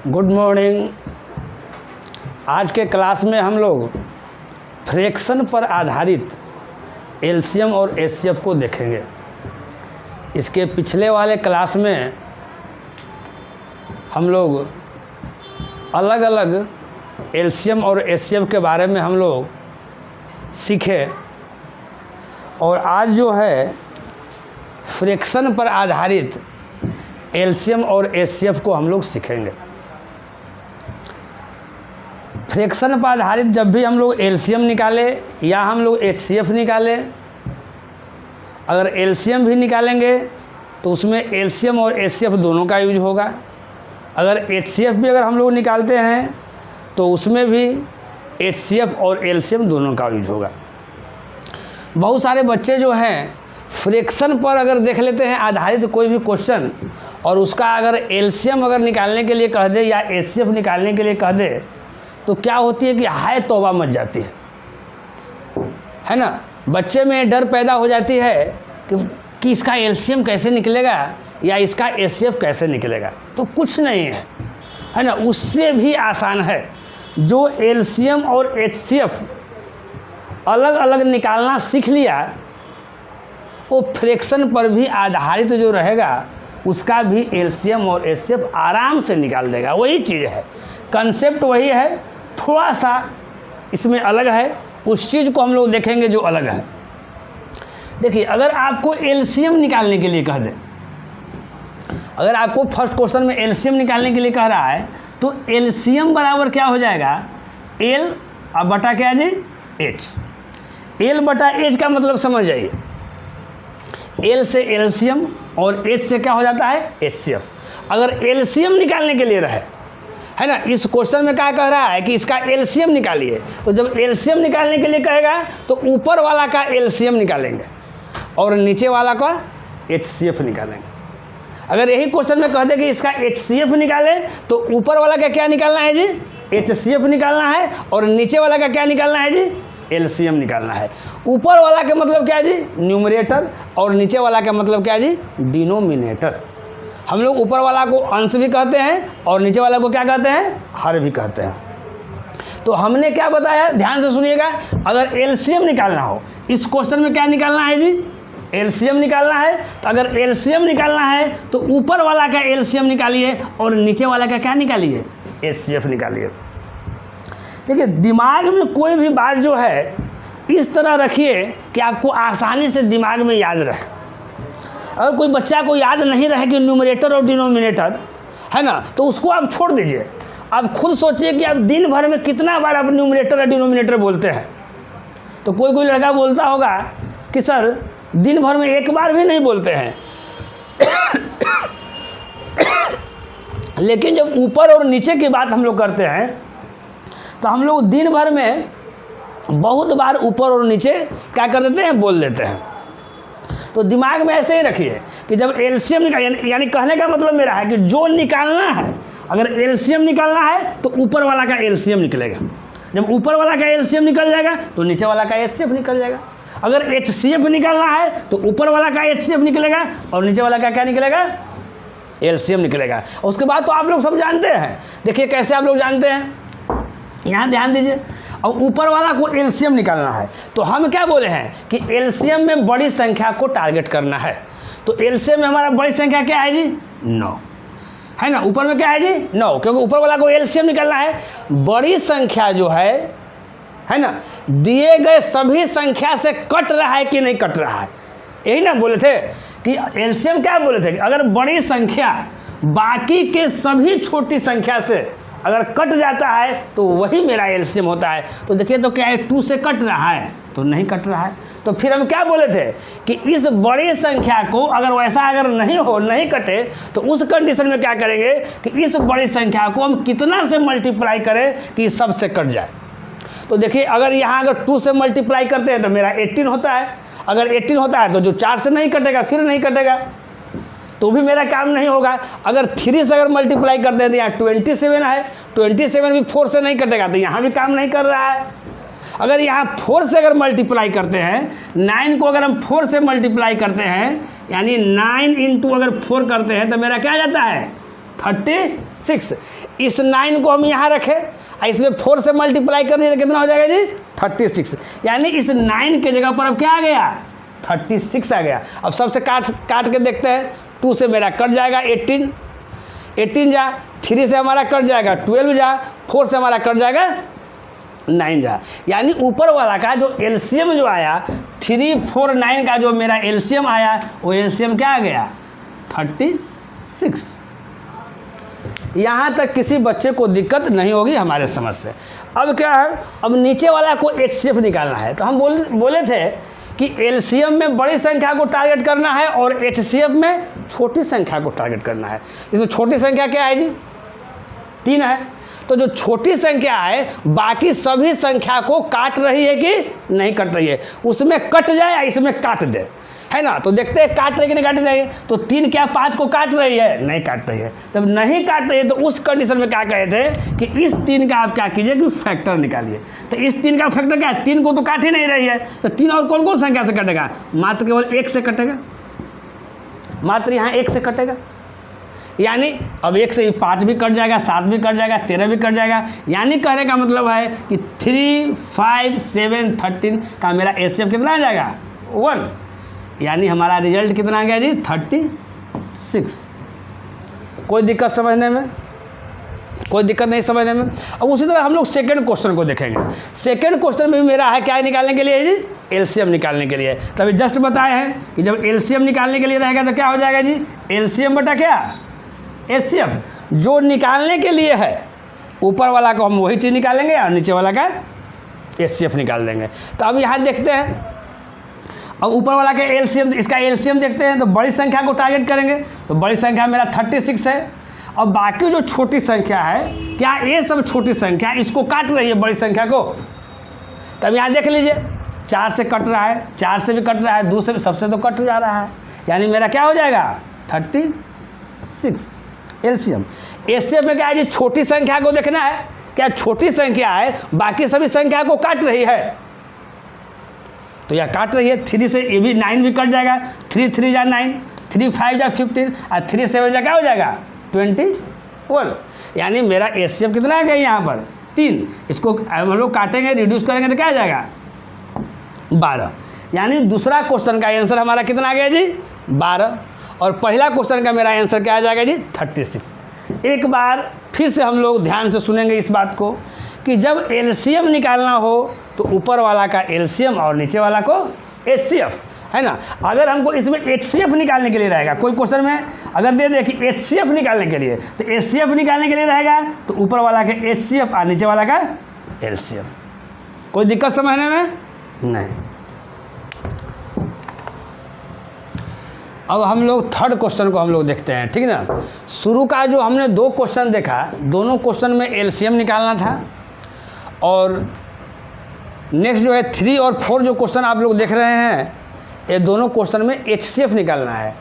Good morning. आज के class में हम लोग फ्रैक्शन पर आधारित एलसीएम और एचसीएफ को देखेंगे। इसके पिछले वाले क्लास में हम लोग अलग अलग एलसीएम और एचसीएफ के बारे में हम लोग सीखे और आज जो है फ्रैक्शन पर आधारित एलसीएम और एचसीएफ को हम लोग सीखेंगे। फ्रैक्शन पर आधारित जब भी हम लोग एलसीएम निकाले या हम लोग एचसीएफ निकाले, अगर एलसीएम भी निकालेंगे तो उसमें एलसीएम और एचसीएफ दोनों का यूज होगा। अगर एचसीएफ भी अगर हम लोग निकालते हैं तो उसमें भी एचसीएफ और एलसीएम दोनों का यूज होगा। बहुत सारे बच्चे जो हैं फ्रैक्शन पर अगर देख लेते हैं आधारित कोई भी क्वेश्चन और उसका अगर एलसीएम अगर निकालने के लिए कह दे या एचसीएफ निकालने के लिए कह दे तो क्या होती है कि हाय तौबा मच जाती है ना। बच्चे में डर पैदा हो जाती है कि इसका एलसीएम कैसे निकलेगा या इसका एचसीएफ कैसे निकलेगा। तो कुछ नहीं है ना, उससे भी आसान है। जो एलसीएम और एचसीएफ अलग अलग निकालना सीख लिया वो फ्रैक्शन पर भी आधारित जो रहेगा उसका भी एलसीएम और एचसीएफ आराम से निकाल देगा। वही चीज़ है, कंसेप्ट वही है, थोड़ा सा इसमें अलग है। उस चीज़ को हम लोग देखेंगे जो अलग है। देखिए, अगर आपको एलसीएम निकालने के लिए कह दे, अगर आपको फर्स्ट क्वेश्चन में एलसीएम निकालने के लिए कह रहा है तो एलसीएम बराबर क्या हो जाएगा, एल अब बटा क्या जी, एच। एल बटा एच का मतलब समझ जाइए, एल से एलसीएम और एच से क्या हो जाता है, एचसीएफ। अगर एलसीएम निकालने के लिए रहे है ना, इस क्वेश्चन में क्या कह रहा है कि इसका एलसीएम निकालिए, तो जब एलसीएम निकालने के लिए कहेगा तो ऊपर वाला का एलसीएम निकालेंगे और नीचे वाला का एचसीएफ निकालेंगे। अगर यही क्वेश्चन में कह दे कि इसका एचसीएफ निकाले तो ऊपर वाला का क्या निकालना है जी, एचसीएफ निकालना है और नीचे वाला का क्या निकालना है जी, एलसीएम निकालना है। ऊपर वाला का मतलब क्या जी, न्यूमरेटर, और नीचे वाला का मतलब क्या जी, डिनोमिनेटर। हम लोग ऊपर वाला को अंश भी कहते हैं और नीचे वाला को क्या कहते हैं, हर भी कहते हैं। तो हमने क्या बताया, ध्यान से सुनिएगा। अगर एलसीएम निकालना हो, इस क्वेश्चन में क्या निकालना है जी, एलसीएम निकालना है। तो अगर एलसीएम निकालना है तो ऊपर वाला का एलसीएम निकालिए और नीचे वाला का क्या निकालिए, एचसीएफ निकालिए। देखिए, दिमाग में कोई भी बात जो है इस तरह रखिए कि आपको आसानी से दिमाग में याद रहे। अगर कोई बच्चा को याद नहीं रहे कि न्यूमरेटर और डिनोमिनेटर है ना, तो उसको आप छोड़ दीजिए। आप खुद सोचिए कि आप दिन भर में कितना बार आप न्यूमरेटर और डिनोमिनेटर बोलते हैं। तो कोई कोई लड़का बोलता होगा कि सर दिन भर में एक बार भी नहीं बोलते हैं। लेकिन जब ऊपर और नीचे की बात हम लोग करते हैं तो हम लोग दिन भर में बहुत बार ऊपर और नीचे क्या कर देते हैं, बोल देते हैं। तो दिमाग में ऐसे ही रखिए कि जब एलसीएम यानी कहने का मतलब मेरा है कि जो निकालना है, अगर एलसीएम निकालना है तो ऊपर वाला का एलसीएम निकलेगा। जब ऊपर वाला का एलसीएम निकल जाएगा तो नीचे वाला का एचसीएफ निकल जाएगा। अगर एचसीएफ निकालना है तो ऊपर वाला का एचसीएफ निकलेगा और नीचे वाला का क्या निकलेगा, एलसीएम निकलेगा। उसके बाद तो आप लोग सब जानते हैं। देखिए कैसे आप लोग जानते हैं, यहाँ ध्यान दीजिए। और ऊपर वाला को एलसीएम निकालना है तो हम क्या बोले हैं कि एलसीएम में बड़ी संख्या को टारगेट करना है। तो एलसीएम में हमारा बड़ी संख्या क्या है जी, 9 है ना। ऊपर में क्या है जी, 9, क्योंकि ऊपर वाला को एलसीएम निकालना है। बड़ी संख्या जो है ना, दिए गए सभी संख्या से कट रहा है कि नहीं कट रहा है। यही ना बोले थे कि एलसीएम क्या बोले थे कि अगर बड़ी संख्या बाकी के सभी छोटी संख्या से अगर कट जाता है तो वही मेरा एलसीएम होता है। तो देखिए तो क्या है, 2 से कट रहा है तो नहीं कट रहा है। तो फिर हम क्या बोले थे कि इस बड़ी संख्या को अगर वैसा अगर नहीं कटे तो उस कंडीशन में क्या करेंगे कि इस बड़ी संख्या को हम कितना से मल्टीप्लाई करें कि सब से कट जाए। तो देखिए, अगर यहाँ अगर 2 से मल्टीप्लाई करते हैं तो मेरा 18 होता है। अगर 18 होता है तो जो 4 से नहीं कटेगा फिर नहीं कटेगा, तो भी मेरा काम नहीं होगा। अगर 3 से अगर मल्टीप्लाई करते हैं तो यहाँ 27 है, 27 भी 4 से नहीं कटेगा तो यहाँ भी काम नहीं कर रहा है। अगर यहाँ 4 से अगर मल्टीप्लाई करते हैं, 9 को अगर हम 4 से मल्टीप्लाई करते हैं यानी 9 इंटू अगर 4 करते हैं तो मेरा क्या जाता है 36। इस 9 को हम यहाँ रखें और इसमें 4 से मल्टीप्लाई कर दिए तो कितना हो जाएगा जी 36। यानी इस 9 के जगह पर अब क्या आ गया 36 आ गया। अब सबसे काट के देखते हैं। 2 से मेरा कट जाएगा 18 जा, 3 से हमारा कट जाएगा 12 जा, 4 से हमारा कट जाएगा 9 जा। यानी ऊपर वाला का जो एलसीएम जो आया 3, 4, 9 का जो मेरा एलसीएम आया वो एलसीएम क्या आ गया 36। यहाँ तक किसी बच्चे को दिक्कत नहीं होगी हमारे समझ से। अब क्या है, अब नीचे वाला को एचसीएफ निकालना है। तो हम बोले थे कि एलसीएम में बड़ी संख्या को टारगेट करना है और एचसीएफ में छोटी संख्या को टारगेट करना है। इसमें छोटी संख्या क्या है जी 3 है। तो जो छोटी संख्या है बाकी सभी संख्या को काट रही है कि नहीं कट रही है, उसमें कट जाए इसमें काट दे, है ना। तो देखते हैं काट रही कि नहीं काट रही है। तो 3 क्या 5 को काट रही है, नहीं काट रही है। जब नहीं काट रही है तो उस कंडीशन में क्या कहे थे कि इस 3 का आप क्या कीजिए कि फैक्टर निकालिए। तो इस 3 का फैक्टर क्या है, 3 को तो काट ही नहीं रही है। तो 3 और कौन कौन संख्या से कटेगा, मात्र केवल 1 से कटेगा, मात्र यहाँ 1 से कटेगा। यानी अब 1 से 5 भी कट जाएगा, 7 भी कट जाएगा, 13 भी कट जाएगा। यानी कहने का मतलब है कि 3, 5, 7, 13 का मेरा एचसीएफ कितना आ जाएगा 1। यानी हमारा रिजल्ट कितना आ गया जी 36। कोई दिक्कत समझने में, कोई दिक्कत नहीं समझने में। अब उसी तरह हम लोग सेकंड क्वेश्चन को देखेंगे। सेकंड क्वेश्चन में भी मेरा है क्या निकालने के लिए जी एलसीएम निकालने के लिए। तभी जस्ट बताए हैं कि जब एलसीएम निकालने के लिए रहेगा तो क्या हो जाएगा जी एलसीएम बटा क्या एचसीएफ। जो निकालने के लिए है ऊपर वाला को हम वही चीज़ निकालेंगे और नीचे वाला का एचसीएफ निकाल देंगे। तो अब यहाँ देखते हैं, अब ऊपर वाला का एलसीएम, इसका एलसीएम देखते हैं। तो बड़ी संख्या को टारगेट करेंगे। तो बड़ी संख्या मेरा 36 है। और बाकी जो छोटी संख्या है, क्या ये सब छोटी संख्या इसको काट रही है बड़ी संख्या को। तब यहाँ देख लीजिए 4 से कट रहा है, 4 से भी कट रहा है, 2 से भी, सबसे तो कट जा रहा है। यानी मेरा क्या हो जाएगा 36 एलसीएम। एचसीएफ में क्या है जी छोटी संख्या को देखना है। क्या छोटी संख्या है बाकी सभी संख्या को काट रही है। तो यह काट रही है। 3 से ये भी 9 भी कट जाएगा। 3 3 जा 9, 3 5 जा 15 और 3 7 जा क्या हो जाएगा 21। यानी मेरा एचसीएफ कितना आ गया यहाँ पर 3। इसको हम लोग काटेंगे रिड्यूस करेंगे तो क्या आ जाएगा 12। यानी दूसरा क्वेश्चन का आंसर हमारा कितना आ गया जी 12। और पहला क्वेश्चन का मेरा आंसर क्या आ जाएगा जी 36। एक बार फिर से हम लोग ध्यान से सुनेंगे इस बात को कि जब एलसीएम निकालना हो तो ऊपर वाला का एलसीएम और नीचे वाला को एचसीएफ, है ना। अगर हमको इसमें एचसीएफ निकालने के लिए रहेगा, कोई क्वेश्चन में अगर दे दे कि एचसीएफ निकालने के लिए, तो एचसीएफ निकालने के लिए रहेगा तो ऊपर वाला का एचसीएफ और नीचे वाला का एलसीएम। कोई दिक्कत समझने में नहीं। अब हम लोग थर्ड क्वेश्चन को हम लोग देखते हैं, ठीक है ना। शुरू का जो हमने 2 क्वेश्चन देखा, दोनों क्वेश्चन में एलसीएम निकालना था। और नेक्स्ट जो है 3 और 4 जो क्वेश्चन आप लोग देख रहे हैं, ये दोनों क्वेश्चन में एचसीएफ निकालना है।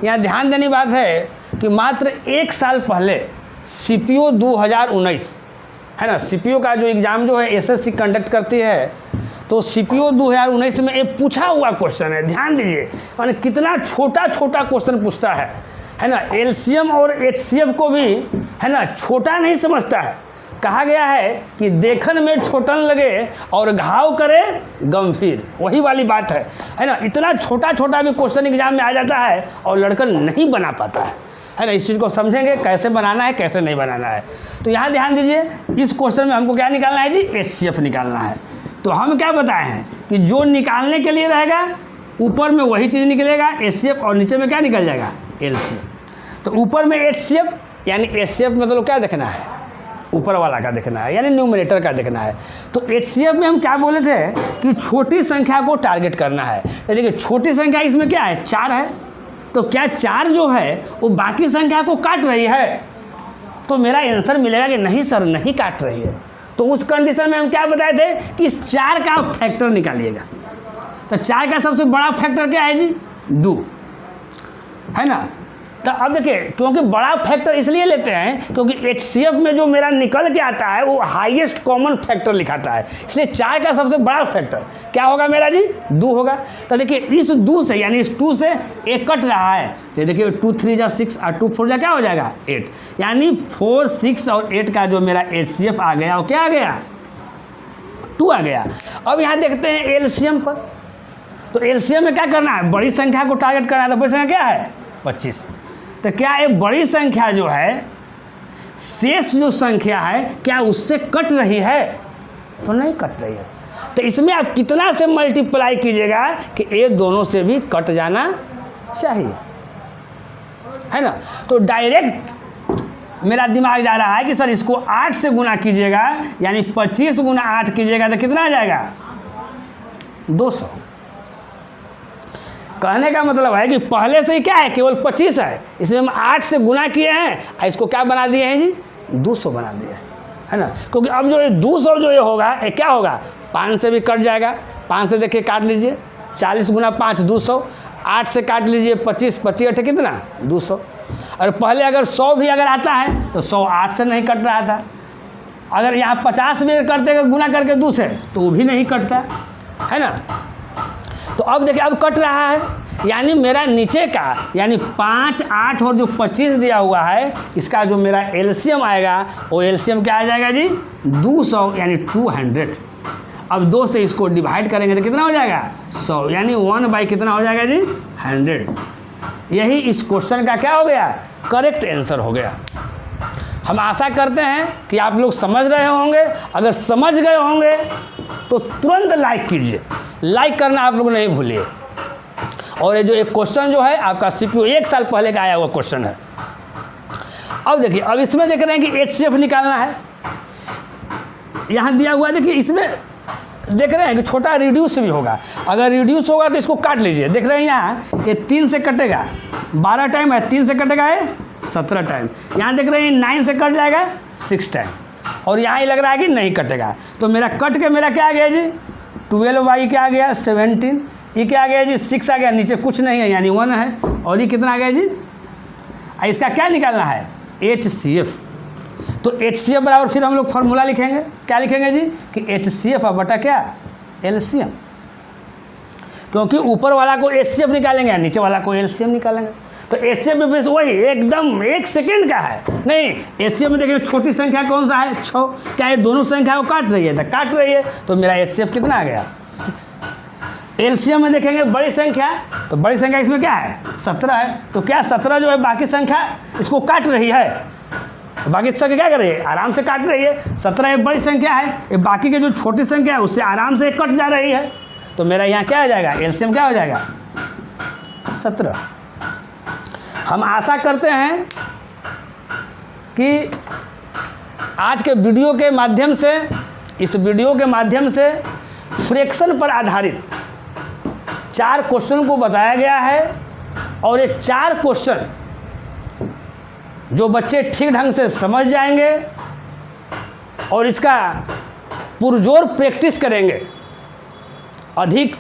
यहाँ ध्यान देने बात है कि मात्र 1 साल पहले सीपीओ 2019, है ना, सीपीओ का जो एग्ज़ाम जो है एसएससी कंडक्ट करती है, तो सीपीओ 2019 में एक पूछा हुआ क्वेश्चन है। ध्यान दीजिए माने कितना छोटा छोटा क्वेश्चन पूछता है ना। एलसीएम और एचसीएफ को भी, है ना, छोटा नहीं समझता है। कहा गया है कि देखन में छोटन लगे और घाव करे गंभीर, वही वाली बात है ना। इतना छोटा छोटा भी क्वेश्चन एग्जाम में आ जाता है और लड़का नहीं बना पाता है ना। इस चीज़ को समझेंगे कैसे बनाना है कैसे नहीं बनाना है। तो यहाँ ध्यान दीजिए, इस क्वेश्चन में हमको क्या निकालना है जी एचसीएफ निकालना है। तो हम क्या बताए हैं कि जो निकालने के लिए रहेगा ऊपर में वही चीज़ निकलेगा एचसीएफ और नीचे में क्या निकल जाएगा एलसीएफ। तो ऊपर में एचसीएफ यानी एचसीएफ मतलब क्या देखना है ऊपर वाला का देखना है, यानी न्यूमरेटर का देखना है। तो एचसीएफ में हम क्या बोले थे कि छोटी संख्या को टारगेट करना है। देखिए छोटी संख्या इसमें क्या है 4 है। तो क्या 4 जो है वो बाकी संख्या को काट रही है। तो मेरा आंसर मिलेगा कि नहीं सर नहीं काट रही है। तो उस कंडीशन में हम क्या बताए थे कि इस 4 का फैक्टर निकालिएगा। तो 4 का सबसे बड़ा फैक्टर क्या है जी 2, है ना। तो अब देखिए, क्योंकि बड़ा फैक्टर इसलिए लेते हैं क्योंकि HCF में जो मेरा निकल के आता है वो हाईएस्ट कॉमन फैक्टर लिखाता है, इसलिए 4 का सबसे बड़ा फैक्टर क्या होगा मेरा जी? 2 होगा। तो देखिए इस 2 से यानी इस 2 से 1 कट रहा है, तो देखिए 2 3 जा 6 और 2 4 जा क्या हो जाएगा? 8, यानी 4 6 और 8 का जो मेरा HCF आ गया वो क्या आ गया? 2 आ गया। अब यहाँ देखते हैं एलसीएम पर, तो एलसीएम में क्या करना है? बड़ी संख्या को टारगेट करना है। तो बड़ी संख्या क्या है? 25। तो क्या ये बड़ी संख्या जो है, शेष जो संख्या है, क्या उससे कट रही है? तो नहीं कट रही है। तो इसमें आप कितना से मल्टीप्लाई कीजिएगा कि ये दोनों से भी कट जाना चाहिए, है ना? तो डायरेक्ट मेरा दिमाग जा रहा है कि सर इसको 8 से गुना कीजिएगा, यानी 25 गुना 8 कीजिएगा तो कितना आ जाएगा? 200। कहने का मतलब है कि पहले से ही क्या है? केवल 25 है, इसमें हम 8 से गुना किए हैं और इसको क्या बना दिए हैं जी? 200 बना दिया है ना? क्योंकि अब जो ये 200 जो ये होगा ये क्या होगा? 5 से भी कट जाएगा। 5 से देखिए काट लीजिए, 40 गुना 5 200, 8 से काट लीजिए 25, 25 8 कितना? 200। और पहले अगर 100 भी अगर आता है तो 100 8 से नहीं कट रहा था। अगर यहाँ 50 भी करते गुना करके 2 से तो वो भी नहीं कटता, है ना? तो अब देखिए अब कट रहा है, यानी मेरा नीचे का यानी 5 8 और जो 25 दिया हुआ है इसका जो मेरा एलसीएम आएगा वो एलसीएम क्या आ जाएगा जी? 200 यानी 200। अब 2 से इसको डिवाइड करेंगे तो कितना हो जाएगा? 100, यानी 1 कितना हो जाएगा जी? 100। यही इस क्वेश्चन का क्या हो गया? करेक्ट आंसर हो गया। हम आशा करते हैं कि आप लोग समझ रहे होंगे। अगर समझ गए होंगे तो तुरंत लाइक कीजिए, लाइक करना आप लोग नहीं भूलिए। और ये जो एक क्वेश्चन जो है आपका CPU 1 साल पहले का आया हुआ क्वेश्चन है। अब देखिए, अब इसमें देख रहे हैं कि HCF निकालना है, यहाँ दिया हुआ है। देखिए इसमें देख रहे हैं कि छोटा रिड्यूस भी होगा। अगर रिड्यूस होगा तो इसको काट लीजिए। देख रहे हैं यहाँ ये 3 से कटेगा 12 टाइम है, 3 से कटेगा है 17 टाइम। यहाँ देख रहे हैं 9 से कट जाएगा 6 टाइम, और यहाँ ही लग रहा है कि नहीं कटेगा। तो मेरा कट के मेरा क्या आ गया जी? 12 क्या आ गया? 17। ये क्या आ गया जी? 6 आ गया, नीचे कुछ नहीं है यानी 1 है। और ये कितना आ गया जी? इसका क्या निकालना है? HCF। तो HCF बराबर फिर हम लोग फॉर्मूला लिखेंगे। क्या लिखेंगे जी? कि HCF बटा क्या? LCM। क्योंकि ऊपर वाला को HCF निकालेंगे, नीचे वाला को LCM निकालेंगे। तो HCF में बस वही एकदम 1 सेकेंड का है। नहीं, HCF में देखिए छोटी संख्या कौन सा है? 6। क्या ये दोनों संख्या को काट रही है? तो काट रही है, तो मेरा HCF कितना आ गया? 6। LCM में देखेंगे बड़ी संख्या, तो बड़ी संख्या इसमें क्या है? 17 है। तो क्या 17 जो है बाकी संख्या इसको काट रही है? तो बाकी संख्या क्या कर रही है? आराम से काट रही है। 17 एक बड़ी संख्या है, ये बाकी के जो छोटी संख्या है उससे आराम से कट जा रही है। तो मेरा यहाँ क्या आ जाएगा? LCM क्या हो जाएगा? 17। हम आशा करते हैं कि आज के वीडियो के माध्यम से, इस वीडियो के माध्यम से फ्रैक्शन पर आधारित 4 क्वेश्चन को बताया गया है। और ये 4 क्वेश्चन जो बच्चे ठीक ढंग से समझ जाएंगे और इसका पुरजोर प्रैक्टिस करेंगे, अधिक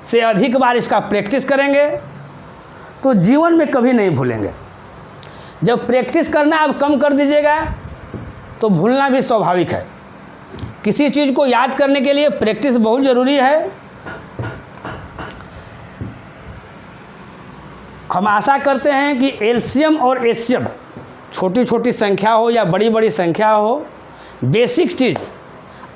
से अधिक बार इसका प्रैक्टिस करेंगे, तो जीवन में कभी नहीं भूलेंगे। जब प्रैक्टिस करना आप कम कर दीजिएगा तो भूलना भी स्वाभाविक है। किसी चीज़ को याद करने के लिए प्रैक्टिस बहुत ज़रूरी है। हम आशा करते हैं कि LCM और HCF, छोटी छोटी संख्या हो या बड़ी बड़ी संख्या हो, बेसिक चीज़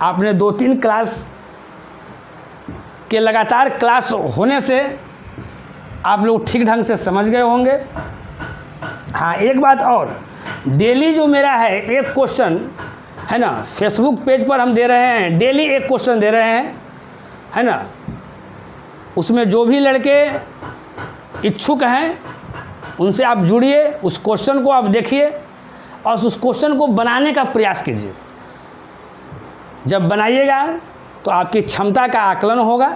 आपने 2-3 क्लास के लगातार क्लास होने से आप लोग ठीक ढंग से समझ गए होंगे। हाँ, एक बात और, डेली जो मेरा है एक क्वेश्चन है ना, फेसबुक पेज पर हम दे रहे हैं, डेली एक क्वेश्चन दे रहे हैं, है ना। उसमें जो भी लड़के इच्छुक हैं उनसे आप जुड़िए, उस क्वेश्चन को आप देखिए और उस क्वेश्चन को बनाने का प्रयास कीजिए। जब बनाइएगा तो आपकी क्षमता का आकलन होगा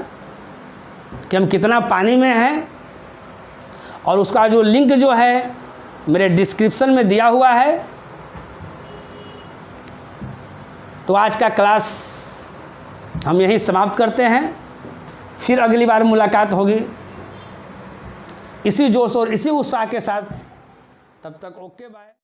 कि हम कितना पानी में हैं। और उसका जो लिंक जो है मेरे डिस्क्रिप्शन में दिया हुआ है। तो आज का क्लास हम यहीं समाप्त करते हैं, फिर अगली बार मुलाकात होगी इसी जोश और इसी उत्साह के साथ। तब तक ओके बाय।